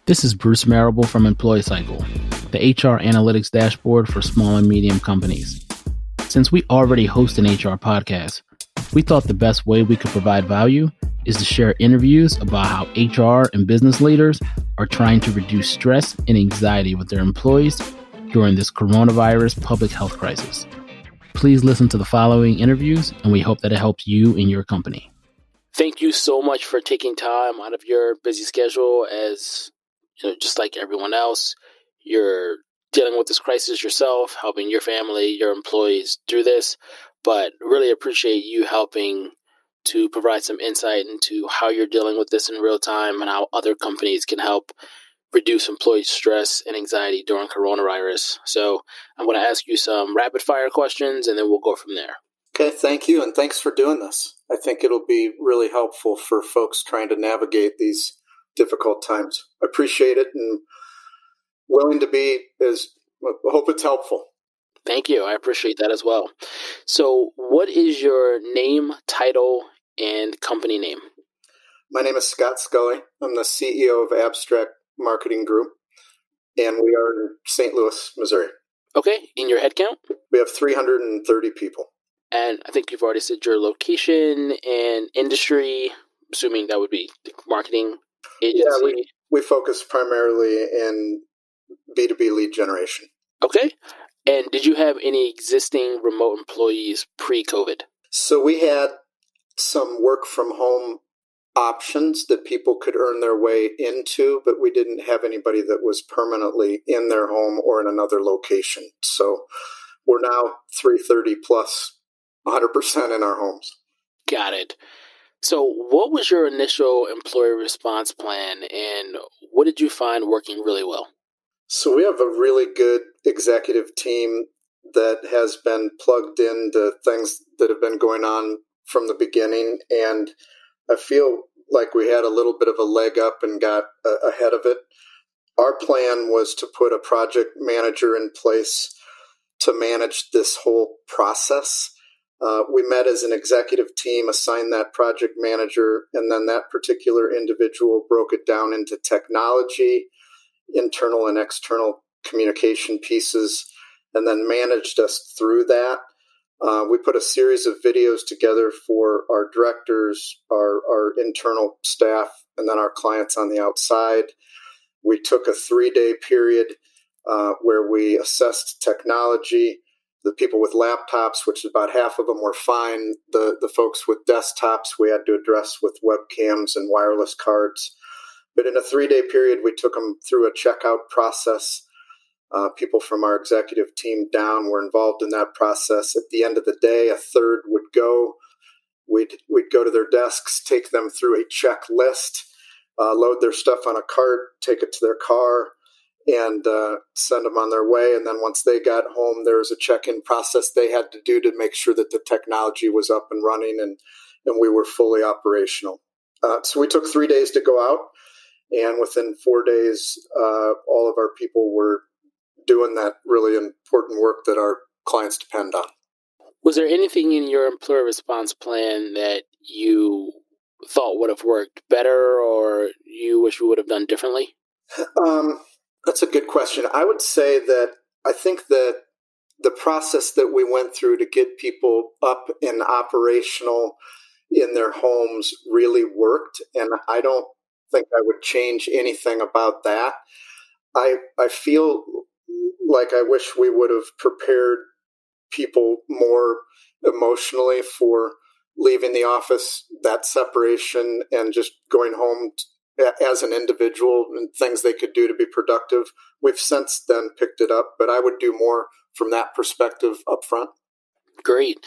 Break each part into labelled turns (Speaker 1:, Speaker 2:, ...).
Speaker 1: This is Bruce Marable from Employee Cycle, the HR analytics dashboard for small and medium companies. Since we already host an HR podcast, we thought the best way we could provide value is to share interviews about how HR and business leaders are trying to reduce stress and anxiety with their employees during this coronavirus public health crisis. Please listen to the following interviews, and we hope that it helps you and your company. Thank you so much for taking time out of your busy schedule. As just like everyone else, you're dealing with this crisis yourself, helping your family, your employees through this, but really appreciate you helping to provide some insight into how you're dealing with this in real time and how other companies can help reduce employee stress and anxiety during coronavirus. So I'm going to ask you some rapid fire questions and then we'll go from there.
Speaker 2: Okay, thank you, and thanks for doing this. I think it'll be really helpful for folks trying to navigate these difficult times. I appreciate it and willing to hope it's helpful.
Speaker 1: Thank you. I appreciate that as well. So what is your name, title, and company name?
Speaker 2: My name is Scott Scully. I'm the CEO of Abstrakt Marketing Group, and we are in St. Louis, Missouri.
Speaker 1: Okay. In your headcount?
Speaker 2: We have 330 people.
Speaker 1: And I think you've already said your location and industry, assuming that would be the marketing agency.
Speaker 2: Yeah, we focus primarily in B2B lead generation.
Speaker 1: Okay. And did you have any existing remote employees pre-COVID?
Speaker 2: So we had some work from home options that people could earn their way into, but we didn't have anybody that was permanently in their home or in another location. So we're now 330 plus 100% in our homes.
Speaker 1: Got it. So what was your initial employee response plan and what did you find working really well?
Speaker 2: So we have a really good executive team that has been plugged into things that have been going on from the beginning. And I feel like we had a little bit of a leg up and got ahead of it. Our plan was to put a project manager in place to manage this whole process. We met as an executive team, assigned that project manager, and then that particular individual broke it down into technology, internal and external communication pieces, and then managed us through that. We put a series of videos together for our directors, our internal staff, and then our clients on the outside. We took a 3-day period where we assessed technology. The people with laptops, which about half of them were fine. The folks with desktops, we had to address with webcams and wireless cards. But in a 3-day period, we took them through a checkout process. People from our executive team down were involved in that process. At the end of the day, a third would go. We'd go to their desks, take them through a checklist, load their stuff on a cart, take it to their car, and send them on their way. And then once they got home, there was a check-in process they had to do to make sure that the technology was up and running and we were fully operational. So we took 3 days to go out, and within 4 days, all of our people were doing that really important work that our clients depend on.
Speaker 1: Was there anything in your employee response plan that you thought would have worked better or you wish you would have done differently?
Speaker 2: That's a good question. I would say that I think that the process that we went through to get people up and operational in their homes really worked, and I don't think I would change anything about that. I feel like I wish we would have prepared people more emotionally for leaving the office, that separation, and just going home as an individual and things they could do to be productive. We've since then picked it up, but I would do more from that perspective up front.
Speaker 1: Great.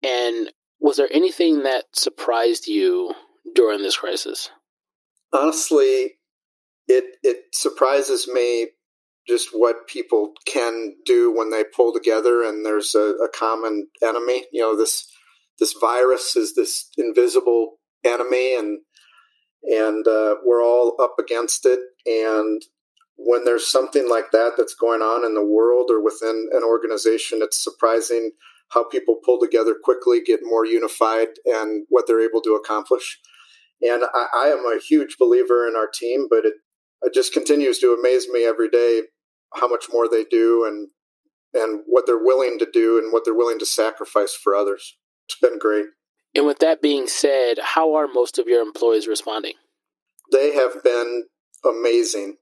Speaker 1: And was there anything that surprised you during this crisis?
Speaker 2: Honestly, it surprises me just what people can do when they pull together and there's a common enemy. This virus is this invisible enemy, and we're all up against it. And when there's something like that that's going on in the world or within an organization, it's surprising how people pull together quickly, get more unified, and what they're able to accomplish. And I am a huge believer in our team, but it just continues to amaze me every day how much more they do and what they're willing to do and what they're willing to sacrifice for others. It's been great.
Speaker 1: And with that being said, how are most of your employees responding?
Speaker 2: They have been amazing.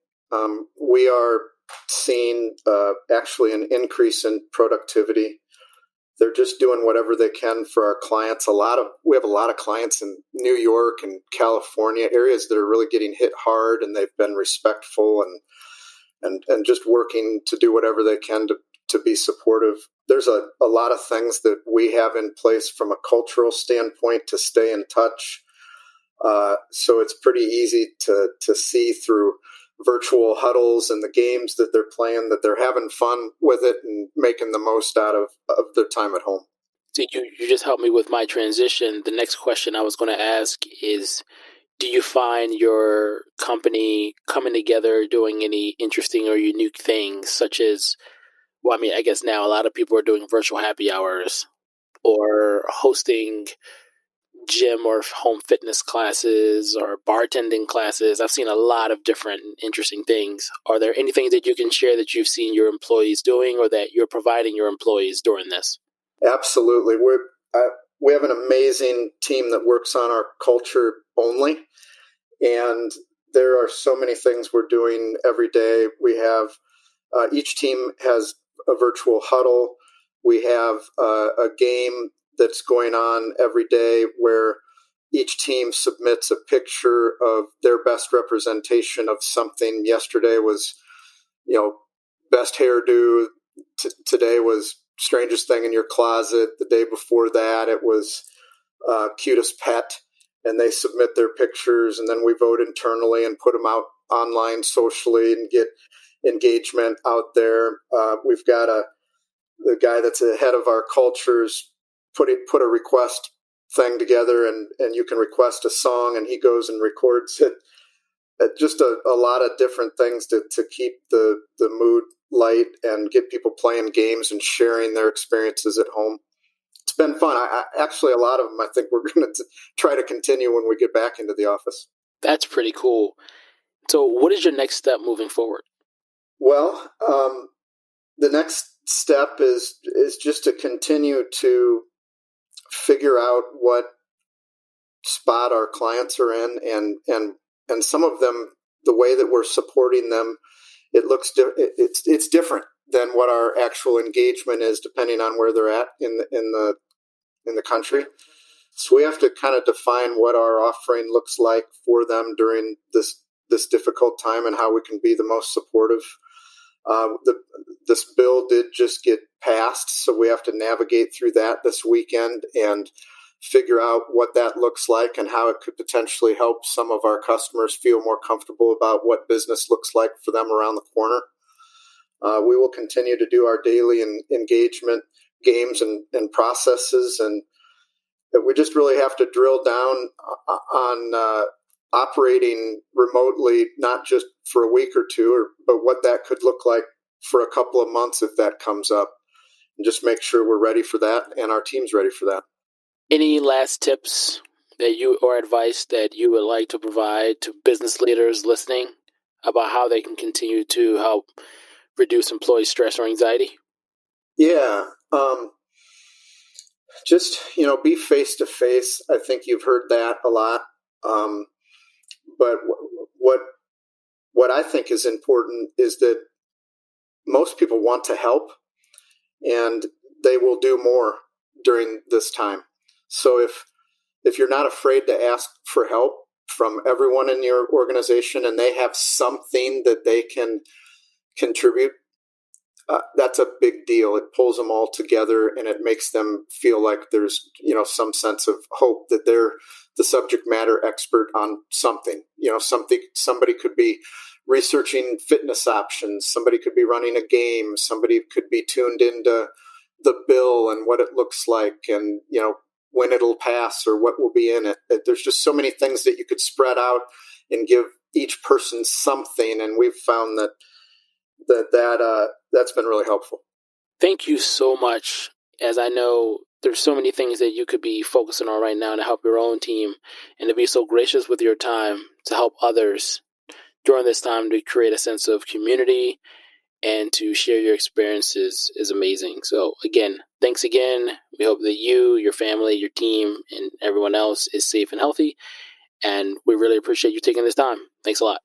Speaker 2: We are seeing actually an increase in productivity. They're just doing whatever they can for our clients. We have a lot of clients in New York and California, areas that are really getting hit hard, and they've been respectful and just working to do whatever they can to be supportive. There's a lot of things that we have in place from a cultural standpoint to stay in touch. So it's pretty easy to see through virtual huddles and the games that they're playing that they're having fun with it and making the most out of their time at home.
Speaker 1: So you just helped me with my transition. The next question I was going to ask is, do you find your company coming together doing any interesting or unique things, such as, well, I mean, I guess now a lot of people are doing virtual happy hours or hosting gym or home fitness classes or bartending classes. I've seen a lot of different interesting things. Are there anything that you can share that you've seen your employees doing or that you're providing your employees during this?
Speaker 2: Absolutely. We have an amazing team that works on our culture only. And there are so many things we're doing every day. We have each team has a virtual huddle. We have a game that's going on every day where each team submits a picture of their best representation of something. Yesterday was, best hairdo. Today was strangest thing in your closet. The day before that, it was cutest pet. And they submit their pictures, and then we vote internally and put them out online socially and get engagement out there. We've got the guy that's ahead of our cultures put a request thing together, and you can request a song, and he goes and records it. Just a lot of different things to keep the mood light and get people playing games and sharing their experiences at home. It's been fun. Actually, a lot of them I think we're going to try to continue when we get back into the office.
Speaker 1: That's pretty cool. So what is your next step moving forward?
Speaker 2: Well, the next step is just to continue to figure out what spot our clients are in, and some of them, the way that we're supporting them, it's different than what our actual engagement is, depending on where they're at in the country. So we have to kind of define what our offering looks like for them during this difficult time and how we can be the most supportive. This bill did just get passed, so we have to navigate through that this weekend and figure out what that looks like and how it could potentially help some of our customers feel more comfortable about what business looks like for them around the corner. We will continue to do our daily engagement games and processes, and we just really have to drill down on operating remotely, not just for a week or two, but what that could look like for a couple of months if that comes up, and just make sure we're ready for that and our team's ready for that.
Speaker 1: Any last tips that you or advice that you would like to provide to business leaders listening about how they can continue to help reduce employee stress or anxiety?
Speaker 2: Yeah. Just, be face to face. I think you've heard that a lot. But what I think is important is that most people want to help, and they will do more during this time. So if you're not afraid to ask for help from everyone in your organization and they have something that they can contribute, that's a big deal. It pulls them all together and it makes them feel like there's, some sense of hope that they're the subject matter expert on something. Somebody could be researching fitness options. Somebody could be running a game. Somebody could be tuned into the bill and what it looks like and, when it'll pass or what will be in it. There's just so many things that you could spread out and give each person something. And we've found that's been really helpful.
Speaker 1: Thank you so much. As I know, there's so many things that you could be focusing on right now to help your own team, and to be so gracious with your time to help others during this time to create a sense of community and to share your experiences is amazing. So again, thanks again. We hope that you, your family, your team, and everyone else is safe and healthy. And we really appreciate you taking this time. Thanks a lot.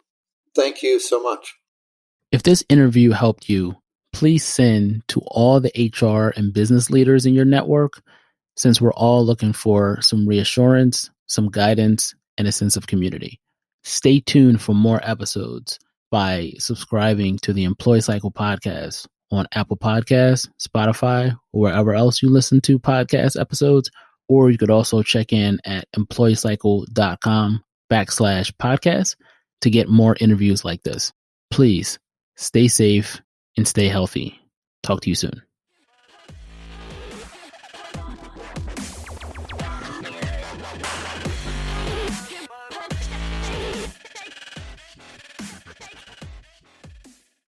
Speaker 2: Thank you so much.
Speaker 1: If this interview helped you, please send to all the HR and business leaders in your network, since we're all looking for some reassurance, some guidance, and a sense of community. Stay tuned for more episodes by subscribing to the Employee Cycle podcast on Apple Podcasts, Spotify, or wherever else you listen to podcast episodes. Or you could also check in at employeecycle.com/podcast to get more interviews like this. Please stay safe and stay healthy. Talk to you soon.